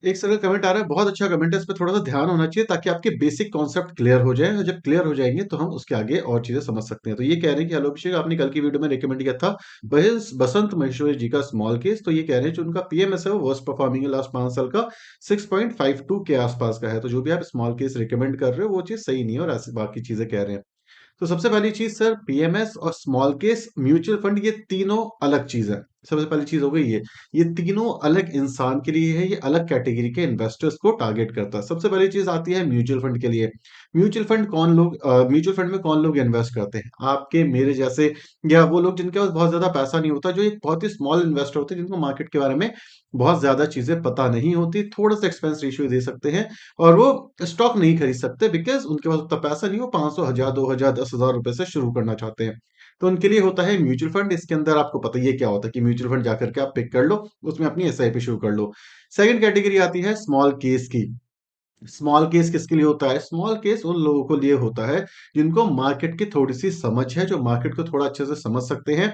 एक सरल कमेंट आ रहा है, बहुत अच्छा कमेंट है, इस पे थोड़ा-सा ध्यान होना चाहिए ताकि आपके बेसिक कॉन्सेप्ट क्लियर हो जाएँ और जब क्लियर हो जाएँगे तो हम उसके आगे और चीज़ें समझ सकते हैं। तो ये कह रहे हैं कि हेलो अभिषेक, आपने कल की वीडियो में रिकमेंड किया था बसंत महेश्वरी जी का स्मॉल केस, तो ये कह रहे हैं जो उनका पीएमएस है वो वर्स्ट परफॉर्मिंग है लास्ट 5 साल का, 6.52 के आसपास का है। तो जो भी आप स्मॉल केस रिकमेंड कर रहे हो वो चीज़ सही नहीं है और ऐसी बाकी चीज़ें कह रहे हैं। तो सबसे पहली चीज़ सर, पीएमएस और स्मॉल केस म्यूचुअल फंड ये तीनों अलग चीज़ है। सबसे पहली चीज़ हो गई ये। ये तीनों अलग इंसान के लिए है, ये अलग कैटेगरी के इन्वेस्टर्स को टारगेट करता है। सबसे पहली चीज़ आती है म्यूचुअल फंड के लिए। म्यूचुअल फंड में कौन लोग इन्वेस्ट करते हैं? आपके मेरे जैसे या वो लोग जिनके पास बहुत ज़्यादा पैसा नहीं होता, जो एक बहुत ही स्मॉल इन्वेस्टर होते हैं जिनको मार्केट के बारे में बहुत ज़्यादा चीज़ें पता नहीं होती, थोड़ा-सा एक्सपेंस रेशियो दे सकते हैं और वो स्टॉक नहीं खरीद सकते बिकॉज़ उनके पास उतना पैसा नहीं, वो 500, 1000, 2000, 10,000 रुपए से शुरू करना चाहते हैं। तो उनके लिए होता है म्यूचुअल फंड, इसके अंदर आपको पता ही है क्या होता है कि म्यूचुअल फंड जाकर के आप पिक कर लो, उसमें अपनी एसआईपी शुरू कर लो। सेकंड कैटेगरी आती है स्मॉल केस की। स्मॉल केस किसके लिए होता है? स्मॉल केस उन लोगों को लिए होता है जिनको मार्केट की थोड़ी-सी समझ है, जो मार्केट को थोड़ा अच्छे से समझ सकते हैं।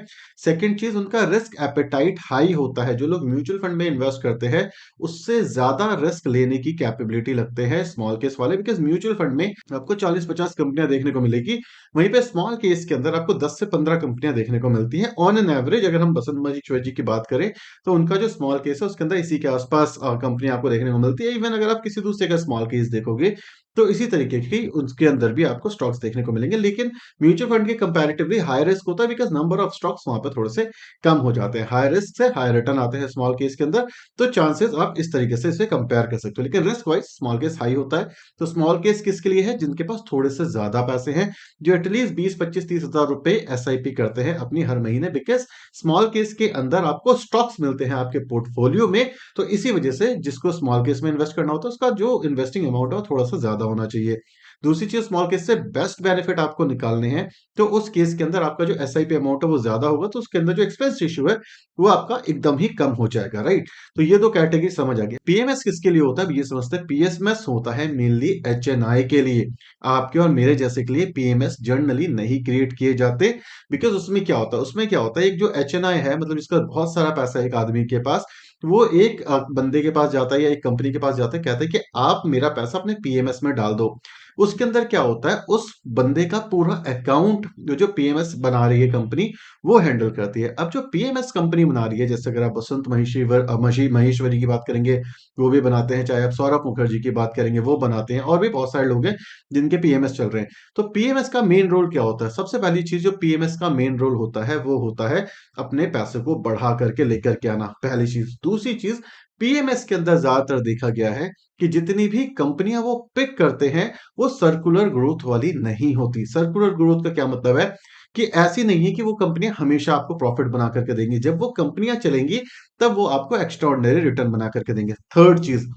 सेकंड चीज़, उनका रिस्क एपेटाइट हाई होता है। जो लोग म्यूचुअल फंड में इन्वेस्ट करते हैं, उससे ज़्यादा रिस्क लेने की कैपेबिलिटी रखते हैं स्मॉल केस वाले, बिकॉज़ म्यूचुअल फंड में आपको 40-50 कंपनियाँ देखने को मिलेगी। वहीं पे स्मॉल केस के अंदर आपको 10 से 15 कंपनियाँ देखने को मिलती हैं। ऑन एन एवरेज अगर हम बसंत मजीश्वर जी की बात करें, तो उनका जो स्मॉल केस है उसके अंदर इसी के आस-पास कंपनियाँ आपको देखने को मिलती है। इवन अगर आप किसी दूसरे का स्मॉल केस देखोगे, तो इसी तरीके की उसके अंदर भी आपको स्टॉक्स देखने को मिलेंगे। लेकिन म्यूचुअल फंड के कंपैरेटिवली हाई रिस्क होता है बिकॉज़ नंबर ऑफ स्टॉक्स वहाँ पे थोड़े से कम हो जाते हैं। हाई रिस्क से हाई रिटर्न आते हैं स्मॉल केस के अंदर, तो चांसेस आप इस तरीके से इसे कंपेयर कर सकते हो। लेकिन risk wise small case high होता है। तो स्मॉल केस किसके लिए है? जिनके पास थोड़े से ज़्यादा पैसे हैं, जो एटलीस्ट 20, 25, 30 हज़ार रुपए एसआईपी करते हैं अपनी हर महीने, बिकॉज़ स्मॉल केस के अंदर आपको स्टॉक्स मिलते हैं आपके पोर्टफोलियो में। तो इसी वजह से जिसको स्मॉल केस में इन्वेस्ट करना होता है, उसका जो इन्वेस्टिंग अमाउंट है वो थोड़ा-सा ज़्यादा होना चाहिए। दूसरी चीज़, स्मॉल केस से बेस्ट बेनिफिट आपको निकालने हैं, तो उस केस के अंदर आपका जो एसआईपी अमाउंट है वो ज़्यादा होगा, तो उसके अंदर जो एक्सपेंस रेशियो है, वो आपका एकदम ही कम हो जाएगा, राइट? तो ये 2 कैटेगरी समझ आ गई। पीएमएस किसके लिए होता है? अब ये समझते हैं। पीएमएस होता है मेनली एचएनआई के लिए। आपके और मेरे जैसे के लिए पीएमएस जनरली नहीं क्रिएट किए जाते, बिकॉज़ उसमें क्या होता है, एक जो एचएनआई है, मतलब जिसका बहुत सारा पैसा है एक आदमी के पास, वो एक बंदे के पास जाता है या एक कंपनी के पास जाता है, कहता है कि आप मेरा पैसा अपने पीएमएस में डाल दो। उसके अंदर क्या होता है, उस बंदे का पूरा अकाउंट जो पीएमएस बना रही है कंपनी, वो हैंडल करती है। अब जो पीएमएस कंपनी बना रही है, जैसे अगर आप बसंत महेश्वरी की बात करेंगे, वो भी बनाते हैं, चाहे आप सौरभ मुखर्जी की बात करेंगे, वो बनाते हैं, और भी बहुत सारे लोग हैं जिनके पीएमएस चल रहे हैं। तो पीएमएस का मेन रोल क्या होता है? सबसे पहली चीज़ जो पीएमएस का मेन रोल होता है, वो होता है अपने पैसे को बढ़ा करके लेकर के आना, पहली चीज़। दूसरी चीज़, पीएमएस के अंदर ज़्यादातर देखा गया है कि जितनी भी कंपनियाँ वो पिक करते हैं, वो सर्कुलर ग्रोथ वाली नहीं होती। सर्कुलर ग्रोथ का क्या मतलब है कि ऐसी नहीं है कि वो कंपनियाँ हमेशा आपको प्रॉफिट बना करके देंगी। जब वो कंपनियाँ चलेंगी, तब वो आपको एक्स्ट्राऑर्डिनरी रिटर्न बना करके देंगे। थर्ड चीज़,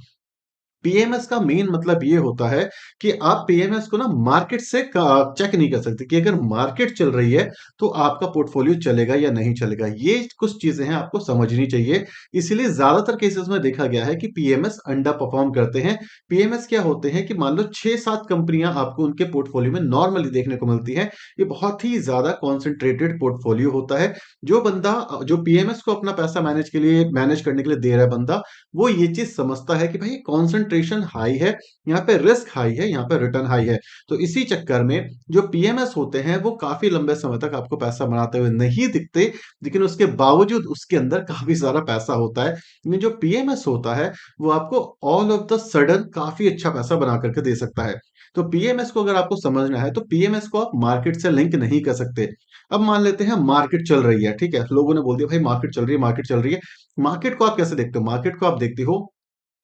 पीएमएस का मेन मतलब ये होता है कि आप पीएमएस को ना मार्केट से चेक नहीं कर सकते कि अगर मार्केट चल रही है तो आपका पोर्टफोलियो चलेगा या नहीं चलेगा। ये कुछ चीजें हैं आपको समझनी चाहिए। इसीलिए ज्यादातर केसेस में देखा गया है कि पीएमएस अंडर परफॉर्म करते हैं। पीएमएस क्या होते हैं कि मान लो 6-7 कंपनियां आपको उनके पोर्टफोलियो में नॉर्मली देखने को मिलती हैं। ये बहुत ही ज्यादा कॉन्सेंट्रेटेड पोर्टफोलियो होता है। जो बंदा जो पीएमएस को अपना पैसा मैनेज करने के लिए दे रहा है बंदा, वो ये चीज़ समझता है कि भाई कंसंट्रेशन हाई है, यहाँ पे रिस्क हाई है, यहाँ पे रिटर्न हाई है। तो इसी चक्कर में जो पीएमएस होते हैं, वो काफ़ी लंबे समय तक आपको पैसा बनाते हुए नहीं दिखते, लेकिन उसके बावजूद उसके अंदर काफ़ी सारा पैसा होता है। लेकिन जो पीएमएस होता है, वो आपको ऑल ऑफ द सडन काफ़ी अच्छा पैसा बना करके दे सकता है। तो पीएमएस को अगर आपको समझना है, तो पीएमएस को आप मार्केट से लिंक नहीं कर सकते। अब मान लेते हैं मार्केट चल रही है, ठीक है? लोगों ने बोल दिया भाई मार्केट चल रही है, मार्केट चल रही है। मार्केट को आप कैसे देखते हो? मार्केट को आप देखते हो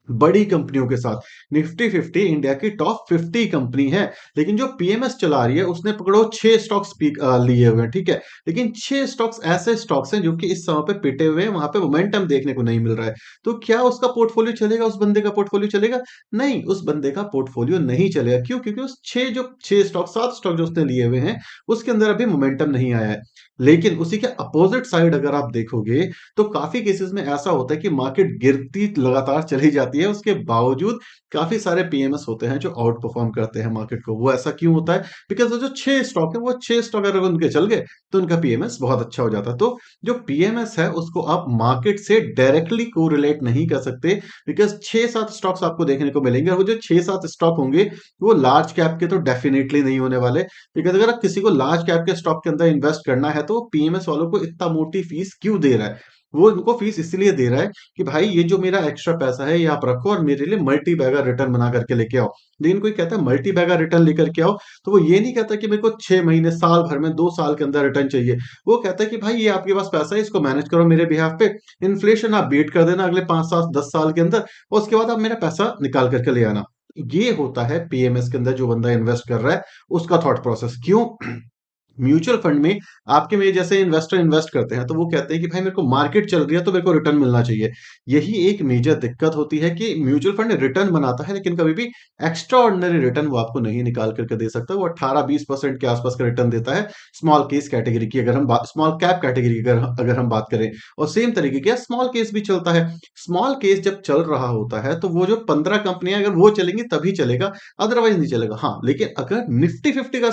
बड़ी कंपनियों के साथ। निफ्टी 50 इंडिया की टॉप 50 कंपनी है, लेकिन जो पीएमएस चला रही है उसने पकड़ो 6 स्टॉक्स लिए हुए हैं, ठीक है? लेकिन 6 स्टॉक्स ऐसे स्टॉक्स हैं जो कि इस समय पे पिटे हुए हैं, वहां पे मोमेंटम देखने को नहीं मिल रहा है। तो क्या उसका पोर्टफोलियो चलेगा? उस बंदे का पोर्टफोलियो चलेगा? नहीं, उस बंदे का पोर्टफोलियो नहीं चलेगा। क्यों? क्योंकि उस 6 स्टॉक 7 स्टॉक जो उसने लिए हुए हैं, उसके अंदर अभी मोमेंटम नहीं आया है। लेकिन उसी के अपोजिट साइड अगर आप देखोगे, तो काफी केसेस में ऐसा होता है कि मार्केट गिरती लगातार चली जाती जाती है, उसके बावजूद काफ़ी सारे पीएमएस होते हैं जो आउट परफ़ॉर्म करते हैं मार्केट को। वो ऐसा क्यों होता है? बिकॉज़ वो जो 6 स्टॉक है, वो 6 स्टॉक अगर उनके चल गए, तो उनका पीएमएस बहुत अच्छा हो जाता है। तो जो पीएमएस है, उसको आप मार्केट से डायरेक्टली कोरिलेट नहीं कर सकते, बिकॉज़ 6-7 स्टॉक्स आपको देखने को मिलेंगे और वो जो 6-7 स्टॉक होंगे, वो लार्ज कैप के तो डेफिनिटली नहीं होने वाले। बिकॉज़ अगर आप किसी को लार्ज कैप के स्टॉक के अंदर इन्वेस्ट करना है, तो वो पीएमएस वालों को इतना मोटी फीस क्यों दे रहा है? वो उनको फीस इसलिए दे रहा है कि भाई ये जो मेरा एक्स्ट्रा पैसा है, ये आप रखो और मेरे लिए मल्टी बैगर रिटर्न बना करके लेके आओ। लेकिन कोई कहता है मल्टी बैगर रिटर्न लेकर के आओ, तो वो ये नहीं कहता कि मेरे को 6 महीने, साल भर में, 2 साल के अंदर रिटर्न चाहिए। वो कहता है कि भाई ये आपके पास पैसा है, इसको मैनेज करो मेरे बिहाफ पे। इन्फ्लेशन आप बीट कर देना अगले 5 साल, 10 साल के अंदर और उसके बाद आप मेरा पैसा निकाल करके ले आना। ये होता है पीएमएस के अंदर जो बंदा इन्वेस्ट कर रहा है, उसका थॉट प्रोसेस। क्यों? म्यूचुअल फंड में आपके मेरे जैसे इन्वेस्टर इन्वेस्ट करते हैं, तो वो कहते हैं कि भाई मेरे को मार्केट चल रही है तो मेरे को रिटर्न मिलना चाहिए। यही एक मेजर दिक्कत होती है कि म्यूचुअल फंड रिटर्न बनाता है, लेकिन कभी भी एक्स्ट्रा ऑर्डिनरी रिटर्न वो आपको नहीं निकाल करके दे सकता। वो 18-20% के आसपास का रिटर्न देता है स्मॉल केस कैटेगरी की, अगर हम स्मॉल कैप कैटेगरी की अगर अगर हम बात करें। और सेम तरीके का स्मॉल केस भी चलता है। स्मॉल केस जब चल रहा होता है, तो वो जो 15 कंपनियां अगर वो चलेंगी तभी चलेगा, अदरवाइज नहीं चलेगा। हाँ, लेकिन अगर निफ्टी 50 का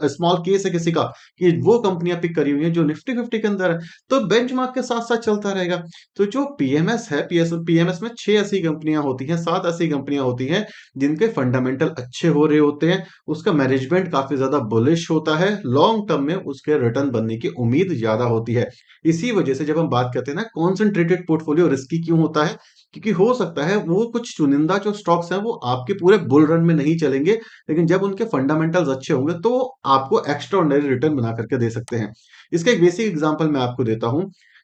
स्मॉल केस है किसी का, कि वो कंपनियां पिक करी हुई हैं जो निफ्टी 50 के अंदर है, तो बेंचमार्क के साथ साथ चलता रहेगा। तो जो पीएमएस है, पीएमएस में 6 ऐसी कंपनियां होती हैं, 7 ऐसी कंपनियां होती हैं जिनके फंडामेंटल अच्छे हो रहे होते हैं, उसका मैनेजमेंट काफी ज्यादा बुलिश होता है, लॉन्ग टर्म में उसके रिटर्न बनने की उम्मीद ज्यादा होती है। इसी वजह से जब हम बात करते हैं ना कॉन्सेंट्रेटेड पोर्टफोलियो रिस्की क्यों होता है, क्योंकि हो सकता है वो कुछ चुनिंदा जो स्टॉक्स हैं वो आपके पूरे बुल रन में नहीं चलेंगे, लेकिन जब उनके फंडामेंटल्स अच्छे होंगे तो आपको एक्स्ट्रा ऑर्डिनरी रिटर्न बना करके दे सकते हैं। इसका एक बेसिक एग्जांपल मैं आपको देता हूं।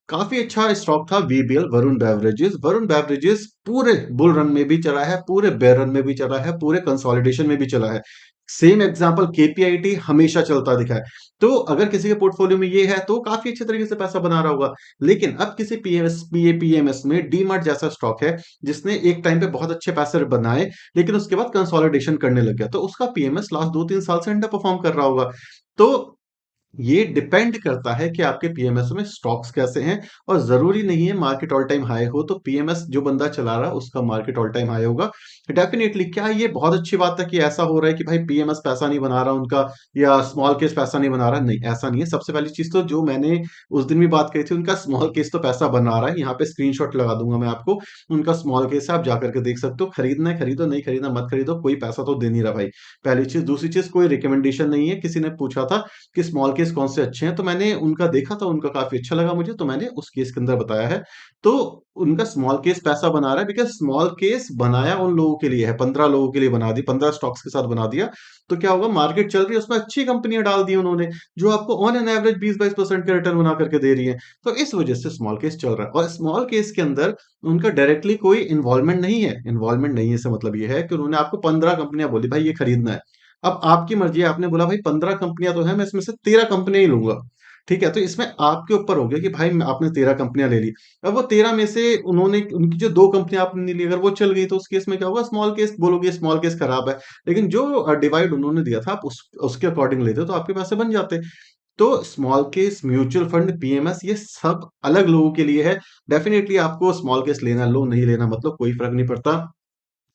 काफी अच्छा स्टॉक था VBL, Varun beverages. Varun beverages पूरे बुल रन में भी चला है, पूरे बेयर रन में भी चला है, पूरे कंसोलिडेशन में भी चला है। सेम एग्जांपल केपीआईटी हमेशा चलता दिखा है। तो अगर किसी के पोर्टफोलियो में ये है तो काफी अच्छे तरीके से पैसा बना रहा होगा। लेकिन अब किसी पीएमएस में डीमार्ट जैसा स्टॉक है जिसने एक टाइम पे बहुत अच्छे पैसे बनाए, लेकिन उसके बाद कंसोलिडेशन करने लग गया, तो उसका पीएमएस लास्ट 2-3 साल से अंडर परफॉर्म कर रहा होगा। तो ये डिपेंड करता है कि आपके पीएमएस में स्टॉक्स कैसे हैं, और जरूरी नहीं है मार्केट ऑल टाइम हाई हो तो पीएमएस जो बंदा चला रहा है उसका मार्केट ऑल टाइम हाई होगा। डेफिनेटली क्या ये बहुत अच्छी बात है कि ऐसा हो रहा है कि भाई पीएमएस पैसा नहीं बना रहा उनका, या स्मॉल केस पैसा नहीं बना रहा? नहीं, ऐसा नहीं है। सबसे पहली चीज तो जो मैंने उस दिन भी बात करी थी, उनका स्मॉल केस तो पैसा बना रहा है। यहाँ पे स्क्रीनशॉट लगा दूंगा मैं आपको, उनका स्मॉल केस है, आप जाकर के देख सकते हो। खरीदना है खरीदो, नहीं खरीदना मत खरीदो, कोई पैसा तो दे नहीं रहा भाई। पहली चीज। दूसरी चीज, कोई रिकमेंडेशन नहीं है। किसी ने पूछा था कि स्मॉल केस कौन से अच्छे हैं, तो मैंने उनका देखा था, उनका काफी अच्छा लगा मुझे, तो मैंने उस केस के अंदर बताया है। तो उनका स्मॉल केस पैसा बना रहा है, बिकॉज स्मॉल केस बनाया उन लोगों के लिए है, 15 लोगों के लिए बना दी, 15 स्टॉक्स के साथ बना दिया। तो क्या होगा, मार्केट चल रही है, उसमें अच्छी कंपनियां डाल दी उन्होंने, जो आपको ऑन एन एवरेज 20-22% के रिटर्न बना करके दे रही है। तो इस वजह से स्मॉल केस चल रहा है। और स्मॉल केस के अंदर उनका डायरेक्टली कोई इन्वॉल्वमेंट नहीं है। इन्वॉल्वमेंट नहीं है से मतलब ये है कि उन्होंने आपको 15 कंपनियां बोली भाई ये खरीदना है। अब आपकी मर्जी है, आपने बोला भाई 15 कंपनियां तो है, मैं इसमें से 13 कंपनियां ही लूंगा। ठीक है, तो इसमें आपके ऊपर हो गया कि भाई आपने 13 कंपनियां ले ली। अब वो 13 में से उन्होंने, उनकी जो 2 कंपनियां आपने नहीं ली, अगर वो चल गई तो उस केस में क्या होगा, स्मॉल केस बोलोगे स्मॉल केस खराब है। लेकिन जो डिवाइड उन्होंने दिया था, आप उसके अकॉर्डिंग लेते तो आपके पैसे बन जाते। तो small case, mutual fund, PMS, ये सब अलग लोगों के लिए है। डेफिनेटली आपको स्मॉल केस लेना लो, नहीं लेना मतलब कोई फर्क नहीं पड़ता।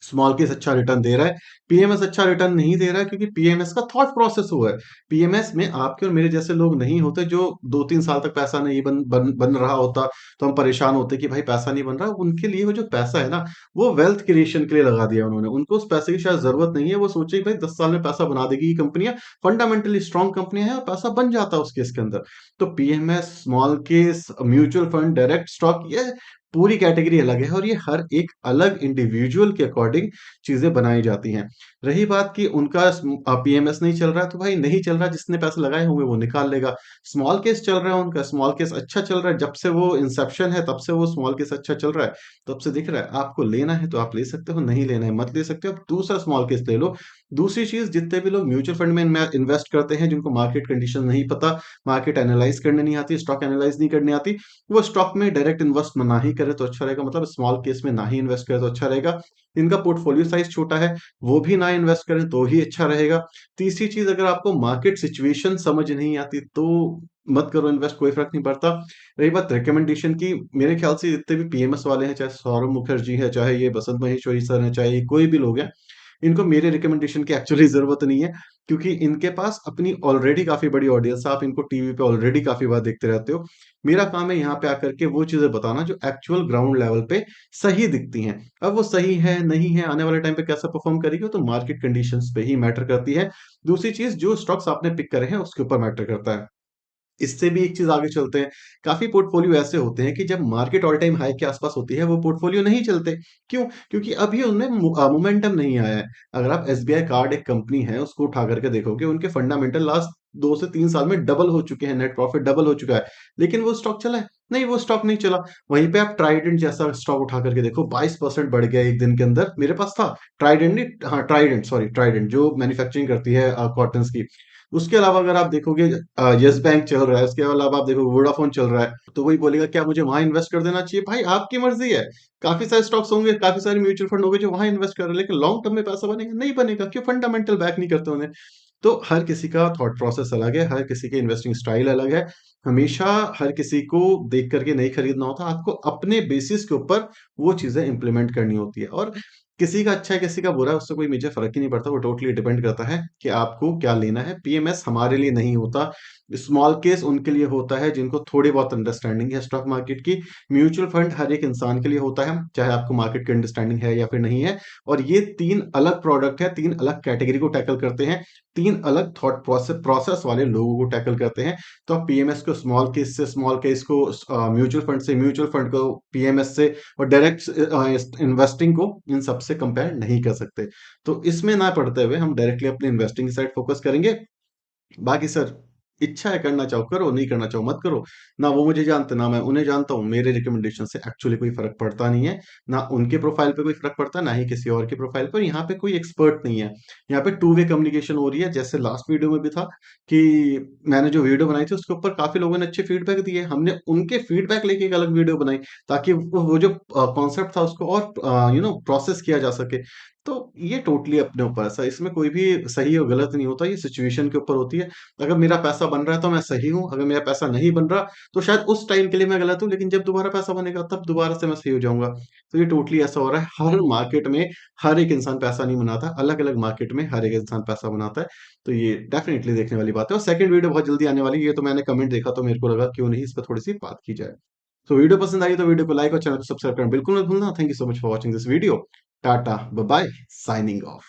स्मॉल केस अच्छा रिटर्न दे रहा है, पीएमएस अच्छा रिटर्न नहीं दे रहा है, क्योंकि पीएमएस का थॉट प्रोसेस हुआ है। पीएमएस में आपके और मेरे जैसे लोग नहीं होते, जो 2-3 साल तक पैसा नहीं बन रहा होता, तो हम परेशान होते कि भाई पैसा नहीं बन रहा। उनके लिए वो जो पैसा है ना, वो वेल्थ क्रिएशन के लिए लगा दिया उन्होंने। उनको उस पैसे की शायद जरूरत नहीं है, वो सोचे कि भाई 10 साल में पैसा बना देगी ये कंपनियां, फंडामेंटली स्ट्रॉन्ग कंपनियां हैं और पैसा बन जाता है उस केस के अंदर। तो PMS, small case, mutual fund, direct stock, ये पूरी कैटेगरी अलग है, और ये हर एक अलग इंडिविजुअल के अकॉर्डिंग चीजें बनाई जाती हैं। रही बात कि उनका पीएमएस नहीं चल रहा है, तो भाई नहीं चल रहा, जिसने पैसे लगाए होंगे वो निकाल लेगा। स्मॉल केस चल रहा है, उनका स्मॉल केस अच्छा चल रहा है, जब से वो इंसेप्शन है तब से वो स्मॉल केस अच्छा चल रहा है, तब से दिख रहा है। आपको लेना है तो आप ले सकते हो, नहीं लेना है मत ले सकते हो, आप दूसरा स्मॉल केस ले लो। दूसरी चीज, जितने भी लोग म्यूचुअल फंड में इन्वेस्ट करते हैं, जिनको मार्केट कंडीशन नहीं पता, मार्केट एनालाइज करने नहीं आती, स्टॉक एनालाइज नहीं करनी आती, वो स्टॉक में डायरेक्ट इन्वेस्ट ना ही करें तो अच्छा रहेगा, मतलब स्मॉल केस में ना ही इन्वेस्ट करें तो अच्छा रहेगा। जिनका पोर्टफोलियो साइज़ छोटा है, वो भी ना इन्वेस्ट करें तो ही अच्छा रहेगा। तीसरी चीज़, अगर आपको मार्केट सिचुएशन समझ नहीं आती तो मत करो इन्वेस्ट, कोई फ़र्क नहीं पड़ता। रही बात रिकमेंडेशन की, मेरे ख्याल से जितने भी पीएमएस वाले हैं, चाहे सौरभ मुखर्जी है, चाहे ये बसंत महेश्वरी सर हैं, चाहे ये कोई भी लोग हैं, इनको मेरे रिकमेंडेशन की एक्चुअली ज़रूरत नहीं है, क्योंकि इनके पास अपनी ऑलरेडी काफ़ी बड़ी ऑडियंस है। आप इनको टीवी पे ऑलरेडी काफ़ी बार देखते रहते हो। मेरा काम है यहाँ पे आकर के वो चीज़ें बताना जो एक्चुअल ग्राउंड लेवल पे सही दिखती हैं। अब वो सही है, नहीं है, आने वाले टाइम पे कैसा परफ़ॉर्म करेगी, वो तो मार्केट कंडीशंस पे ही मैटर करती है। दूसरी चीज़, जो स्टॉक्स आपने पिक करे हैं उसके ऊपर मैटर करता है। इससे भी एक चीज़ आगे चलते हैं, काफ़ी पोर्टफोलियो ऐसे होते हैं कि जब मार्केट ऑल टाइम हाई के आस-पास होती है, वो पोर्टफोलियो नहीं चलते। क्यों? क्योंकि अभी उनमें मोमेंटम नहीं आया है। अगर आप एसबीआई कार्ड एक कंपनी है, उसको उठा कर के देखोगे, उनके फंडामेंटल लास्ट 2 से 3 साल में डबल हो चुके हैं, नेट प्रॉफिट डबल हो चुका है। लेकिन वो स्टॉक चला है? नहीं, वो स्टॉक नहीं चला। वहीं पे आप ट्राइडेंट जैसा स्टॉक उठा कर के देखो, 22% बढ़ गया 1 दिन के अंदर। मेरे पास था, ट्राइडेंट नहीं, हाँ, ट्राइडेंट, सॉरी, ट्राइडेंट जो मैन्युफैक्चरिंग करती है कॉटन्स की। उसके अलावा अगर आप देखोगे येस बैंक चल रहा है, उसके अलावा आप देखोगे वोडाफ़ोन चल रहा है, तो वही बोलेगा क्या मुझे वहाँ इन्वेस्ट कर देना चाहिए? भाई आपकी मर्ज़ी है। काफ़ी सारे स्टॉक्स होंगे, काफ़ी सारे म्यूचुअल फंड होंगे जो वहाँ इन्वेस्ट कर रहे हैं, लेकिन लॉन्ग टर्म में पैसा बनेगा? नहीं बनेगा। क्यों? फंडामेंटल बैक नहीं करते उन्हें। तो हर किसी का थॉट प्रोसेस अलग है, हर किसी की इन्वेस्टिंग स्टाइल अलग है। हमेशा हर किसी को देख कर के नहीं खरीदना होता, आपको अपने बेसिस के ऊपर वो चीज़ें इम्प्लीमेंट करनी होती है। और किसी का अच्छा है, किसी का बुरा है, उससे कोई मेजर फ़र्क ही नहीं पड़ता, वो टोटली डिपेंड करता है कि आपको क्या लेना है। पीएमएस हमारे लिए नहीं होता, स्मॉल केस उनके लिए होता है जिनको थोड़ी बहुत अंडरस्टैंडिंग है स्टॉक मार्केट की। म्यूचुअल फंड हर एक इंसान के लिए होता है, चाहे आपको मार्केट की अंडरस्टैंडिंग है या फिर नहीं है। और ये 3 अलग प्रोडक्ट है, 3 अलग कैटेगरी को टैकल करते हैं, 3 अलग थॉट प्रोसेस वाले लोगों को टैकल करते हैं। तो आप पीएमएस को स्मॉल केस से, स्मॉल केस को म्यूचुअल फंड से, म्यूचुअल फंड को पीएमएस से और डायरेक्ट इन्वेस्टिंग को इन सब से कंपेयर नहीं कर सकते। तो इसमें ना पड़ते हुए हम डायरेक्टली अपनी इन्वेस्टिंग की साइड फोकस करेंगे। बाकी सर, इच्छा है करना चाहो करो, नहीं करना चाहो मत करो। ना वो मुझे जानते, ना मैं उन्हें जानता हूँ। मेरे रिकमेंडेशन से एक्चुअली कोई फ़र्क पड़ता नहीं है। ना उनके प्रोफ़ाइल पे कोई फ़र्क पड़ता है, ना ही किसी और के प्रोफ़ाइल पे। और यहाँ पे कोई एक्सपर्ट नहीं है। यहाँ पे टू वे कम्युनिकेशन हो रही है, जैसे लास्ट वीडियो में भी था कि मैंने जो वीडियो बनाई थी उसके ऊपर काफ़ी लोगों ने अच्छे फीडबैक दिए। हमने उनके फीडबैक लेके एक अलग वीडियो बनाई, ताकि वो जो कॉन्सेप्ट था उसको और प्रोसेस किया जा सके। तो ये टोटली अपने ऊपर है सर, इसमें कोई भी सही और गलत नहीं होता, ये सिचुएशन के ऊपर होती है। अगर मेरा पैसा बन रहा है तो मैं सही हूँ, अगर मेरा पैसा नहीं बन रहा तो शायद उस टाइम के लिए मैं गलत हूँ, लेकिन जब दोबारा पैसा बनेगा तब दोबारा से मैं सही हो जाऊँगा। तो ये टोटली ऐसा हो रहा है, हर मार्केट में हर एक इंसान पैसा नहीं बनाता, अलग-अलग मार्केट में हर एक इंसान पैसा बनाता है। तो ये डेफ़िनिटली देखने वाली बात है, और सेकंड वीडियो बहुत जल्दी आने वाली है, ये तो मैंने कमेंट देखा तो मेरे को लगा क्यों नहीं इस पे थोड़ी-सी बात की जाए। तो वीडियो पसंद आई तो वीडियो को लाइक और चैनल को सब्सक्राइब करना बिल्कुल मत भूलना। Thank you so much for watching this video. Tata, bye-bye, signing off.